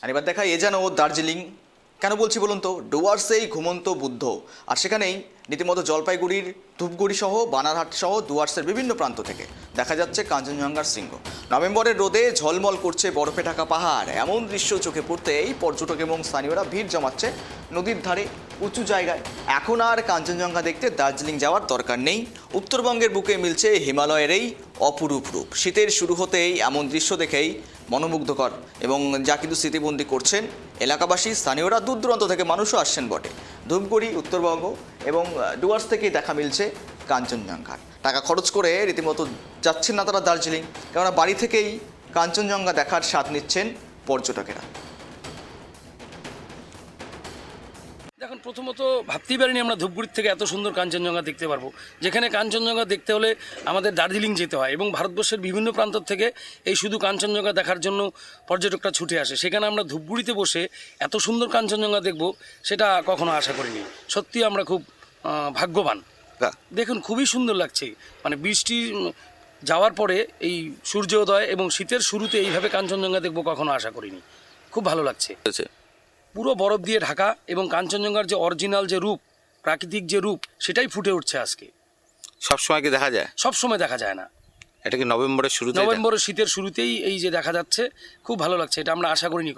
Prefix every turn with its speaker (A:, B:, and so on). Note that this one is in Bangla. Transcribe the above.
A: আর এবার দেখা এ যেন দার্জিলিং। কেন বলছি বলুন তো, ডুয়ার্সেই ঘুমন্ত বুদ্ধ। আর সেখানেই রীতিমতো জলপাইগুড়ির ধূপগুড়ি সহ বানারহাট সহ ডুয়ার্সের বিভিন্ন প্রান্ত থেকে দেখা যাচ্ছে কাঞ্চনজঙ্ঘার শৃঙ্গ। নভেম্বরের রোদে ঝলমল করছে বরফে ঢাকা পাহাড়। এমন দৃশ্য চোখে পড়তেই পর্যটক এবং স্থানীয়রা ভিড় জমাচ্ছে নদীর ধারে উঁচু জায়গায়। এখন আর কাঞ্চনজঙ্ঘা দেখতে দার্জিলিং যাওয়ার দরকার নেই। উত্তরবঙ্গের বুকে মিলছে হিমালয়ের এই অপরূপ রূপ। শীতের শুরু হতেই এমন দৃশ্য দেখেই মনোমুগ্ধকর, এবং যা কিন্তু স্মৃতিবন্দী করছেন এলাকাবাসী, স্থানীয়রা, দূর দূরান্ত থেকে মানুষও আসছেন বটে। ধূপগুড়ি, উত্তরবঙ্গ এবং ডুয়ার্স থেকেই দেখা মিলছে কাঞ্চনজঙ্ঘার। টাকা খরচ করে রীতিমতো যাচ্ছেন না তারা দার্জিলিং, কেননা বাড়ি থেকেই কাঞ্চনজঙ্ঘা দেখার স্বাদ নিচ্ছেন পর্যটকেরা।
B: দেখুন, প্রথমত ভাবতেই পারিনি আমরা ধূপগুড়ির থেকে এত সুন্দর কাঞ্চনজঙ্ঘা দেখতে পারবো। যেখানে কাঞ্চনজঙ্ঘা দেখতে হলে আমাদের দার্জিলিং যেতে হয়, এবং ভারতবর্ষের বিভিন্ন প্রান্ত থেকে এই শুধু কাঞ্চনজঙ্ঘা দেখার জন্য পর্যটকরা ছুটে আসে। সেখানে আমরা ধূপগুড়িতে বসে এত সুন্দর কাঞ্চনজঙ্ঘা দেখব, সেটা কখনো আশা করিনি। সত্যি আমরা খুব ভাগ্যবান। দেখুন, খুবই সুন্দর লাগছে। মানে বৃষ্টি যাওয়ার পরে এই সূর্যোদয় এবং শীতের শুরুতে এইভাবে কাঞ্চনজঙ্ঘা দেখব কখনো আশা করিনি। খুব ভালো লাগছে। পুরো বরফ দিয়ে ঢাকা, এবং কাঞ্চনজঙ্ঘার যে অরিজিনাল যে রূপ, প্রাকৃতিক যে রূপ, সেটাই ফুটে উঠছে আজকে।
C: সব সময় কি দেখা যায়?
B: সব সময় দেখা যায় না।
C: এটা কি নভেম্বরের শুরুতে?
B: নভেম্বরের শীতের শুরুতেই এই যে দেখা যাচ্ছে, খুব ভালো লাগছে। এটা আমরা আশা করিনি কখনো।